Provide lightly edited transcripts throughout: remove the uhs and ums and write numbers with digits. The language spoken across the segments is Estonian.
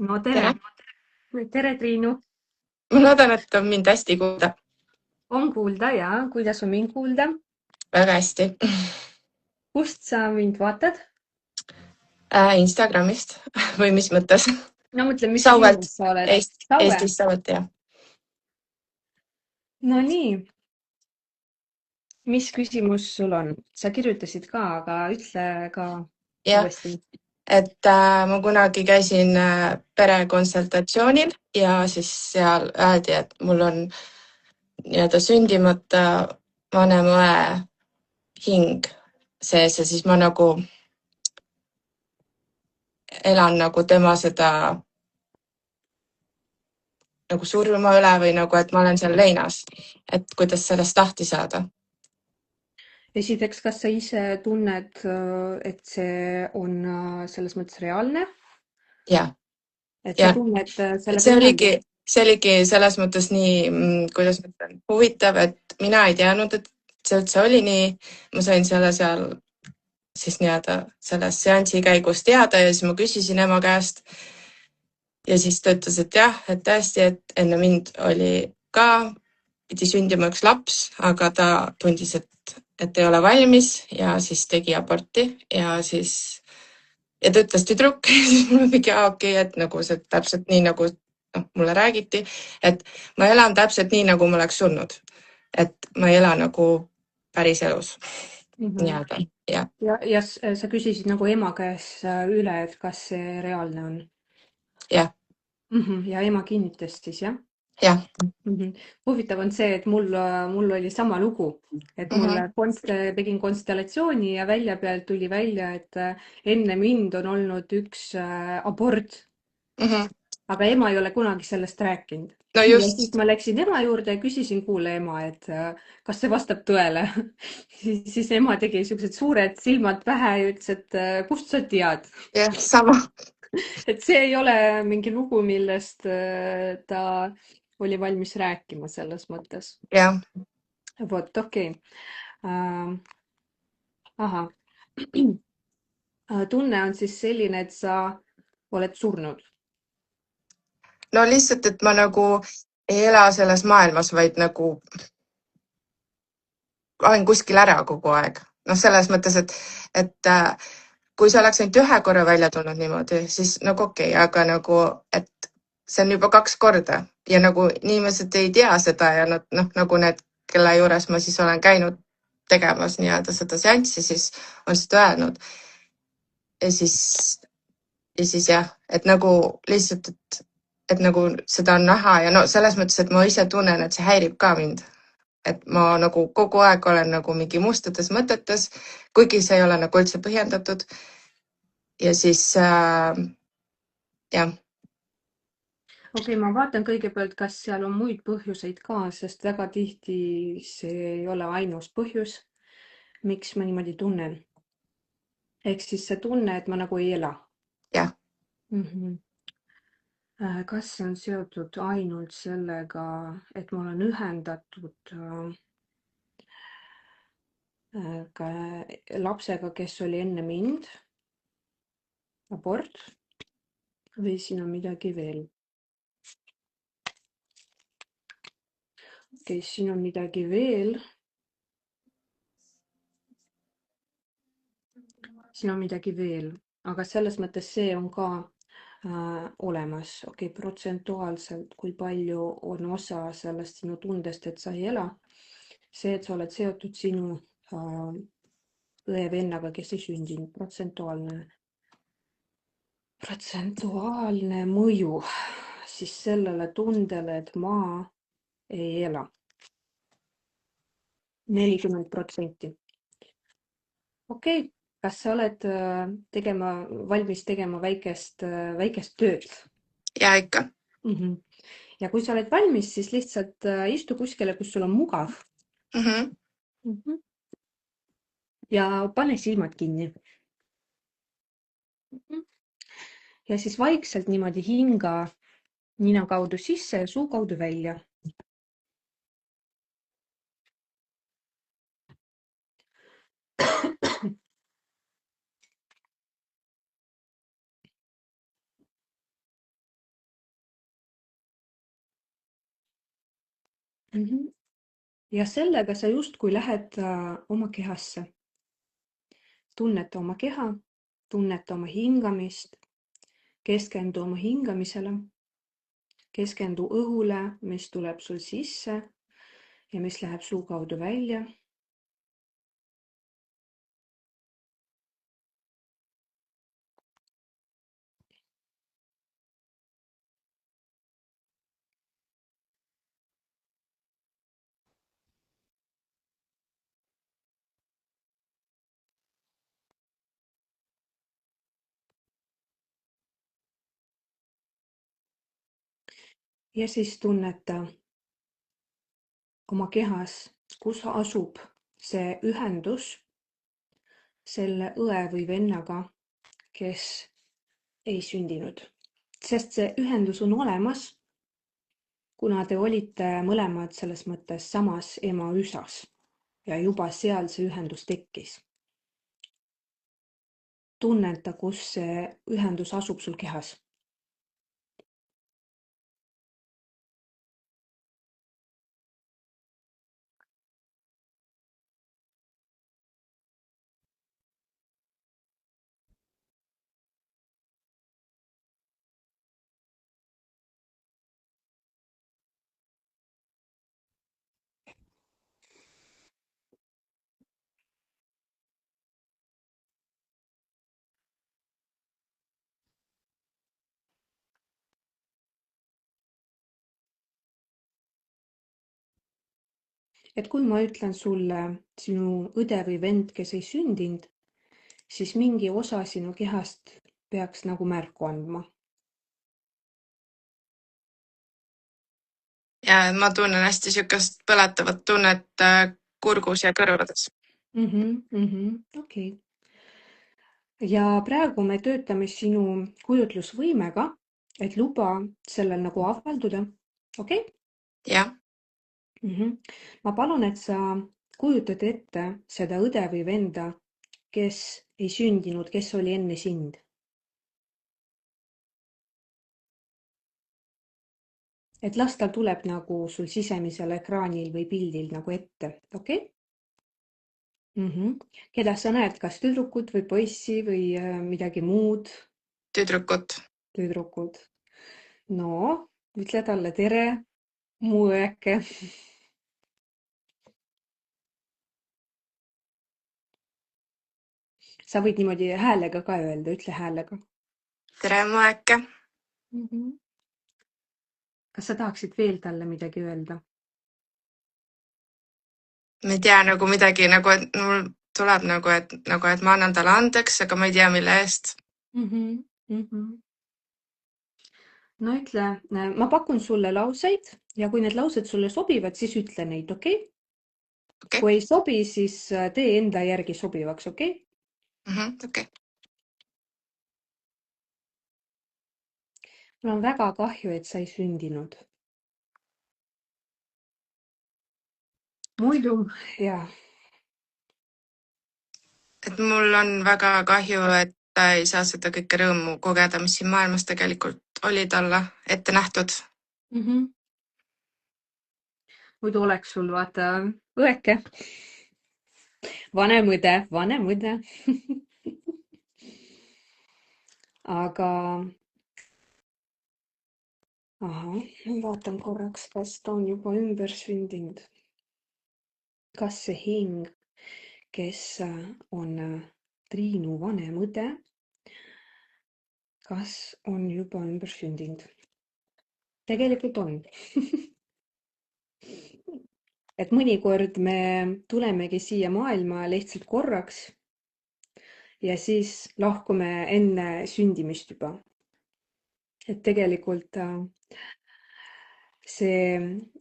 No tere! tere, tere Triinu. Ma loodan, et on mind hästi kuulda. On kuulda ja kuidas on mind kuulda? Väga hästi. Kust sa mind vaatad? Instagramist või mis mõttes? No mõtlen, mis Sauvelt. ilmast sa oled? Saue. Eestis Sauvelt, jah. No nii, mis küsimus sul on? Sa kirjutasid ka, aga ütle ka Jah, uuesti. et ma kunagi käisin perekonsultatsioonil ja siis seal öeldi, et mul on nii-öelda sündimata vanema õe hing sees ja siis ma nagu elan nagu tema seda nagu surma üle või nagu, et ma olen seal leinas. Et kuidas sellest lahti saada? Esiteks, kas sa ise tunned, et see on selles mõttes reaalne? Jah. Et sa Jah, tunned et sellega ühendust? see oligi selles mõttes nii, kuidas ma ütlen, huvitav, et mina ei teadnud, et see üldse oli nii. Ma sain selle seal siis nii-öelda selles seansi käigus teada ja siis ma küsisin ema käest ja siis ta ütles, et jah, et tõesti, et enne mind oli ka, pidi sündima üks laps, aga ta tundis, et ei ole valmis ja siis tegi aborti ja siis ja ta ütles tüdruk ja siis mul mingi okei, et nagu see täpselt nii nagu mulle räägiti, et ma elan täpselt nii, nagu ma oleks surnud. Et ma ei ela nagu päris elus Mhm. nii-öelda. Ja, Ja sa küsisid nagu ema käest üle, et kas see reaalne on? ja, Ja ema kinnitas siis, jah? ja. Huvitav on see, et mul oli sama lugu, et Mhm, tegin konstellatsiooni ja välja pealt tuli välja, et enne mind on olnud üks abort, mhm. aga ema ei ole kunagi sellest rääkinud. No Ja siis just, ma läksin ema juurde ja küsisin, kuule ema, et kas see vastab tõele. Siis ema tegi siuksed suured silmad pähe ja ütles, et kust sa tead, jah, sama. et see ei ole mingi lugu, millest ta oli valmis rääkima selles mõttes. Ja, Vot, okei. Ahah. Tunne on siis selline, et sa oled surnud. no lihtsalt, et ma nagu ei ela selles maailmas, vaid nagu olen kuskil ära kogu aeg. Noh, selles mõttes, et kui see oleks ainult ühe korra välja tulnud niimoodi, siis nagu okei, aga nagu, et see on juba 2 korda ja nagu inimesed ei tea seda ja nad nagu need, kelle juures ma siis olen käinud tegemas nii-öelda seda seanssi, siis on seda öelnud. Ja siis, ja siis jah, et nagu lihtsalt, et nagu seda on näha ja no selles mõttes, et ma ise tunnen, et see häirib ka mind. Et ma nagu kogu aeg olen nagu mingi mustades mõtetes, kuigi see ei ole nagu üldse põhjendatud. Ja siis jah, Okei, ma vaatan kõigepealt, kas seal on muid põhjuseid ka, sest väga tihti see ei ole ainus põhjus, miks ma niimoodi tunnen. Ehk siis see tunne, et ma nagu ei ela. jah, Mhm. Kas see on seotud ainult sellega, et ma olen ühendatud ka lapsega, kes oli enne mind, abort, või siin on midagi veel? Okei, siin on midagi veel. Siin on midagi veel, aga selles mõttes see on ka olemas. Okei, protsentuaalselt, kui palju on osa sellest sinu tundest, et sa ei ela. See, et sa oled seotud sinu õe-vennaga, kes ei sündinud, protsentuaalne mõju siis sellele tundele, et ma ei ela. 40%. Okei, kas sa oled valmis tegema väikest tööd? ja ikka. Mhm. Ja kui sa oled valmis, siis lihtsalt istu kuskile, kus sul on mugav. Mhm. Mhm. Ja pane silmad kinni. Mhm. Ja siis vaikselt niimoodi hinga nina kaudu sisse ja suu kaudu välja. Mhm. Ja sellega sa justkui lähed oma kehasse. Tunneta oma keha, tunneta oma hingamist, keskendu oma hingamisele, keskendu õhule, mis tuleb sul sisse ja mis läheb suu kaudu välja. Ja siis tunneta oma kehas, kus asub see ühendus selle õe või vennaga, kes ei sündinud. Sest see ühendus on olemas, kuna te olite mõlemad selles mõttes samas ema üsas ja juba seal see ühendus tekkis. Tunneta, kus see ühendus asub sul kehas. Et kui ma ütlen sulle sinu õde või vend, kes ei sündinud, siis mingi osa sinu kehast peaks nagu märku andma. Ja ma tunnen hästi siukest põletavat tunnet kurgus ja kõrvades. Okei. Ja praegu me töötame sinu kujutlusvõimega, et luba sellel nagu avalduda. Okei? Jah, Ma palun, et sa kujutad ette seda õde või venda, kes ei sündinud, kes oli enne sind. Et las tal tuleb nagu sul sisemisel ekraanil või pildil nagu ette, okei? Keda sa näed, kas tüdrukut või poissi või midagi muud? tüdrukut. Tüdrukud. No, ütle talle tere, mu õeke. Sa võid niimoodi häälega ka öelda, ütle häälega. Tere, mu äkke. Kas sa tahaksid veel talle midagi öelda? Ma ei tea nagu midagi nagu, et mul tuleb nagu, et ma annan talle andeks, aga ma ei tea, mille eest. No ütle, ma pakun sulle lauseid ja kui need laused sulle sobivad, siis ütle neid, okei? Okei. Kui ei sobi, siis tee enda järgi sobivaks, okei? Okei. Mul on väga kahju, et sa ei sündinud. Muidu, jah. Et mul on väga kahju, et ta ei saa seda kõike rõõmu kogeda, mis siin maailmas tegelikult oli talle ette nähtud. Muidu oleks sul vaata õeke. Vanem õde, vanem õde. Aga ahah, ma vaatan korraks, kas ta on juba ümber sündinud. Kas see hing, kes on Triinu vanem õde, kas on juba ümber sündinud? Tegelikult on. Et mõnikord me tulemegi siia maailma lihtsalt korraks ja siis lahkume enne sündimist juba. Et tegelikult see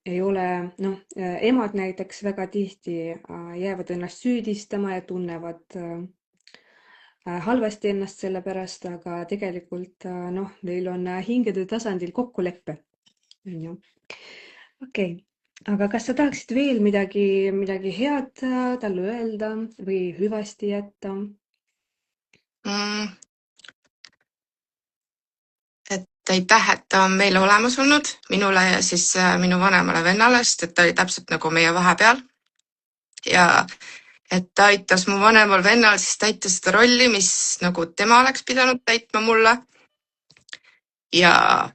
ei ole, noh, emad näiteks väga tihti jäävad ennast süüdistama ja tunnevad halvasti ennast selle pärast, aga tegelikult noh, neil on hingede tasandil kokkulepe. On ju. Okei. Aga kas sa tahaksid veel midagi head talle öelda või hüvasti jätta? aitäh, et ta on meile olemas olnud, minule ja siis minu vanemale vennale, sest et ta oli täpselt nagu meie vahepeal. Ja et ta aitas mu vanemal vennal siis täita seda rolli, mis nagu tema oleks pidanud täitma mulle. Ja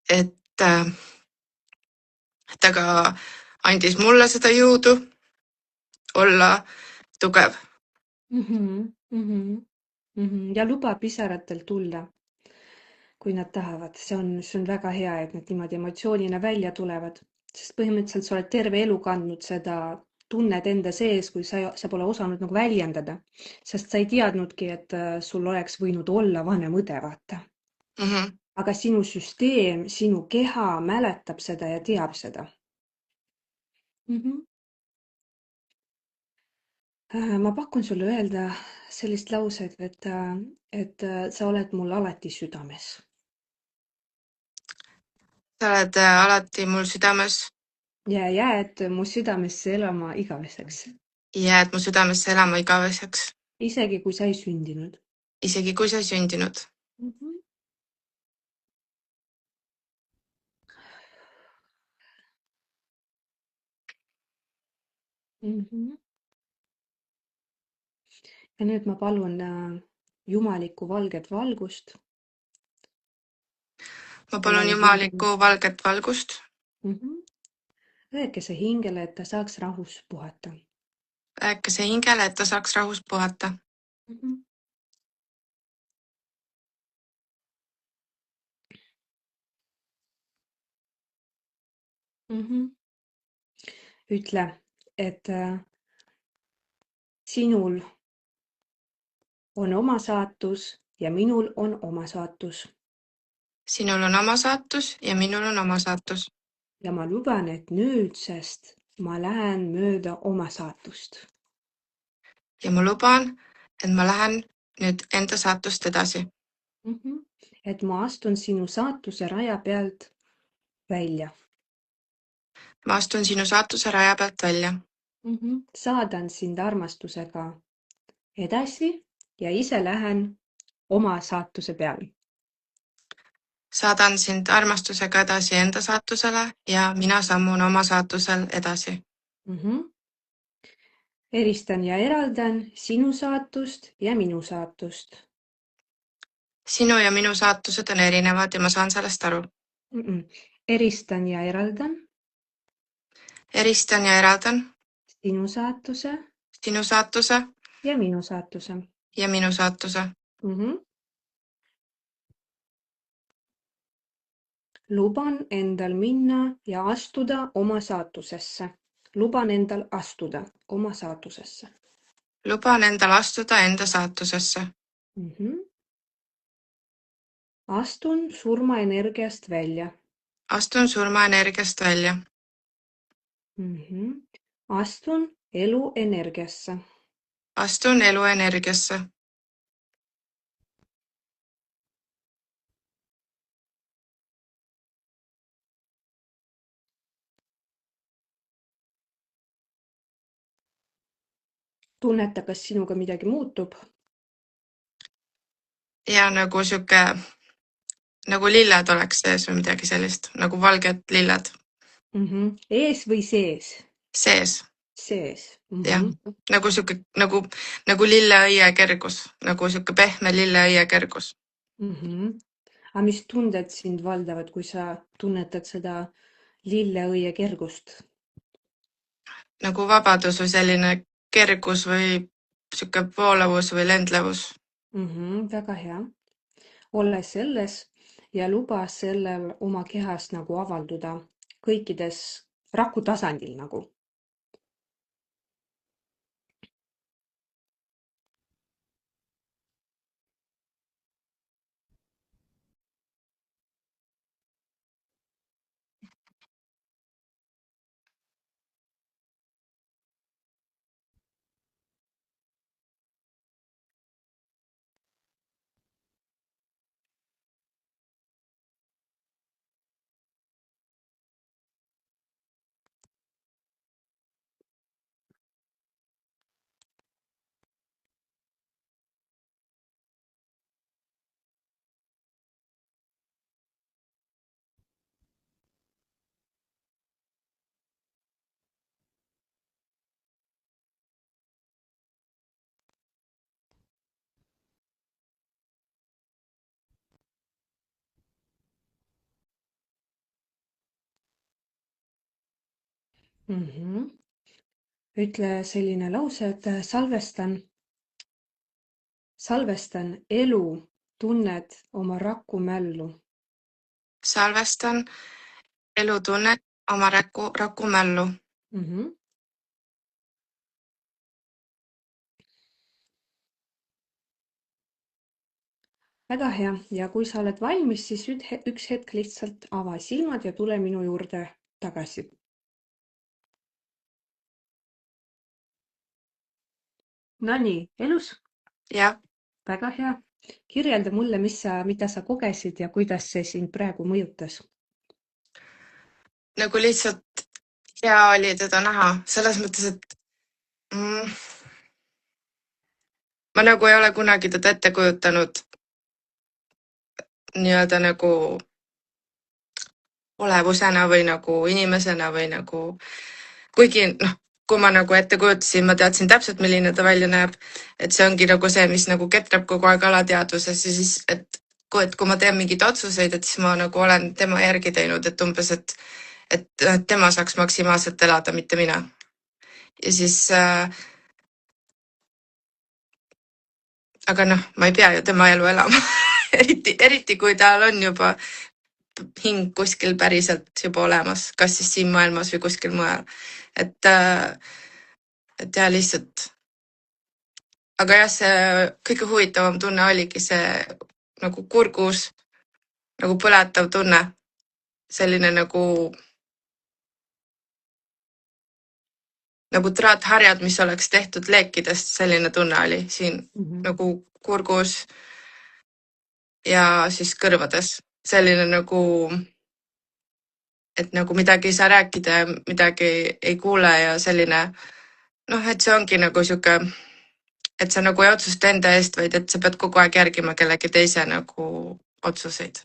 et ta ka andis mulle seda jõudu olla tugev. Ja luba pisaratel tulla, kui nad tahavad. See on väga hea, et nad niimoodi emotsioonina välja tulevad, sest põhimõtteliselt sa oled terve elu kandnud seda tunnet enda sees, kui sa pole osanud nagu väljendada, sest sa ei teadnudki, et sul oleks võinud olla vanem õde, vaata. Aga sinu süsteem, sinu keha mäletab seda ja teab seda. Ma pakun sulle öelda sellist lauset, et sa oled mul alati südames. Sa oled alati mul südames. Ja jääd mu südamesse elama igaveseks. Jääd mu südamesse elama igaveseks. Isegi kui sa ei sündinud. Isegi kui sa ei sündinud. Ja nüüd ma palun jumalikku valget valgust. Ma palun jumalikku valget valgust. Väikese hingele, et ta saaks rahus puhata. Väikese hingele, et ta saaks rahus puhata. Ütle, et sinul on oma saatus ja minul on oma saatus. Sinul on oma saatus ja minul on oma saatus. Ja ma luban, et nüüdsest ma lähen mööda oma saatust. Ja ma luban, et ma lähen nüüd enda saatust edasi. Et ma astun sinu saatuse raja pealt välja. Ma astun sinu saatuse raja pealt välja. Saadan sind armastusega edasi ja ise lähen oma saatuse peale. Saadan sind armastusega edasi enda saatusele ja mina sammun oma saatusel edasi. Eristan ja eraldan sinu saatust ja minu saatust. Sinu ja minu saatused on erinevad ja ma saan sellest aru. Eristan ja eraldan. Eristan ja eraldan. Sinu saatuse. Sinu saatuse. Ja minu saatuse. Ja minu saatuse. Luban endal minna ja astuda oma saatusesse. Luban endal astuda oma saatusesse. Luban endal astuda enda saatusesse. Astun surmaenergiast välja. Astun surmaenergiast välja. Astun eluenergiasse. Astun eluenergiasse. Tunneta, kas sinuga midagi muutub? Ja nagu siuke, nagu lilled oleks sees või midagi sellist, nagu valged lilled. Ees või sees? Sees. Sees. Jah, nagu siuke, nagu lilleõie kergus, nagu siuke pehme lilleõie kergus. Aga mis tunded sind valdavad, kui sa tunnetad seda lilleõie kergust? Nagu vabadus või selline kergus või siuke voolavus või lendlevus. Väga hea. Ole selles ja luba sellel oma kehas nagu avalduda kõikides raku tasandil nagu. Mhm. Ütle selline lause, et salvestan elu, tunned oma rakumällu. Salvestan elutunnet oma rakumällu. Mhm. Väga hea ja kui sa oled valmis, siis üks hetk lihtsalt ava silmad ja tule minu juurde tagasi. Nonii, elus? Jah, Väga hea. Kirjelda mulle, mida sa kogesid ja kuidas see sind praegu mõjutas. nagu lihtsalt hea oli teda näha, selles mõttes, et ma nagu ei ole kunagi teda ette kujutanud nii-öelda nagu olevusena või nagu inimesena või nagu, kuigi noh, kui ma nagu ette kujutasin, ma teadsin täpselt, milline ta välja näeb, et see ongi nagu see, mis nagu ketrab kogu aeg alateadvuses ja siis, et kui ma teen mingeid otsuseid, et siis ma nagu olen tema järgi teinud, et umbes, et tema saaks maksimaalselt elada, mitte mina. Ja siis aga noh, ma ei pea ju tema elu elama eriti kui tal on juba hing kuskil päriselt juba olemas, kas siis siin maailmas või kuskil mujal. et jah, lihtsalt. Aga jah, see kõige huvitavam tunne oligi see nagu kurgus nagu põletav tunne. Selline nagu traatharjad, mis oleks tehtud leekidest, selline tunne oli siin nagu kurgus ja siis kõrvades. Selline nagu, et nagu midagi ei saa rääkida ja midagi ei kuule ja selline, noh, et see ongi nagu sihuke, et sa nagu ei otsusta enda eest, vaid et sa pead kogu aeg järgima kellegi teise nagu otsuseid.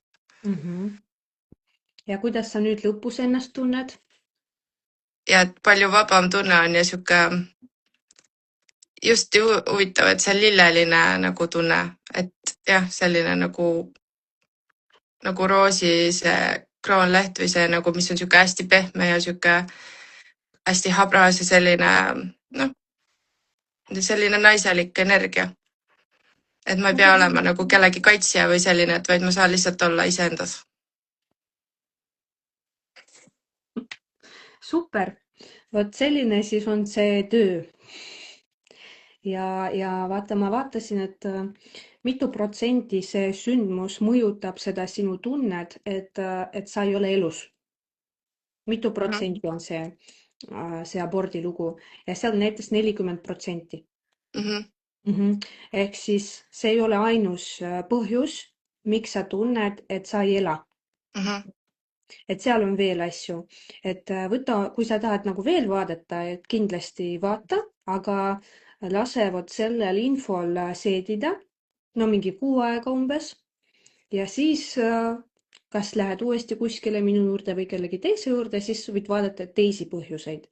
Ja kuidas sa nüüd lõpus ennast tunned? Ja et palju vabam tunne on ja sihuke just huvitav, et see lilleline nagu tunne, et jah, selline nagu roosi see kroonleht või see nagu, mis on sihuke hästi pehme ja sihuke hästi habras ja selline, noh, selline naiselik energia. Et ma ei pea olema nagu kellegi kaitsja või selline, et vaid ma saan lihtsalt olla iseendas. Super. Vot selline siis on see töö. Ja vaata, ma vaatasin, et mitu protsenti see sündmus mõjutab seda sinu tunnet, et sa ei ole elus. Mitu protsenti on see abordilugu ja seal näitas 40%. Ehk siis see ei ole ainus põhjus, miks sa tunned, et sa ei ela. Et seal on veel asju, et võta, kui sa tahad nagu veel vaadata, et kindlasti vaata, aga lase vot sellel infol seedida, no mingi kuu aega umbes ja siis kas lähed uuesti kuskile minu juurde või kellegi teise juurde, siis võid vaadata teisi põhjuseid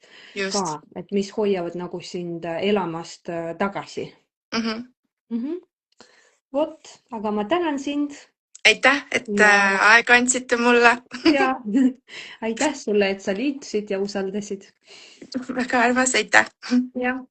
ka, et mis hoiavad nagu sind elamast tagasi. Vot, aga ma tänan sind. Aitäh, et aega andsite mulle. Ja, aitäh sulle, et sa liitusid ja usaldasid. Väga armas, aitäh. Jah.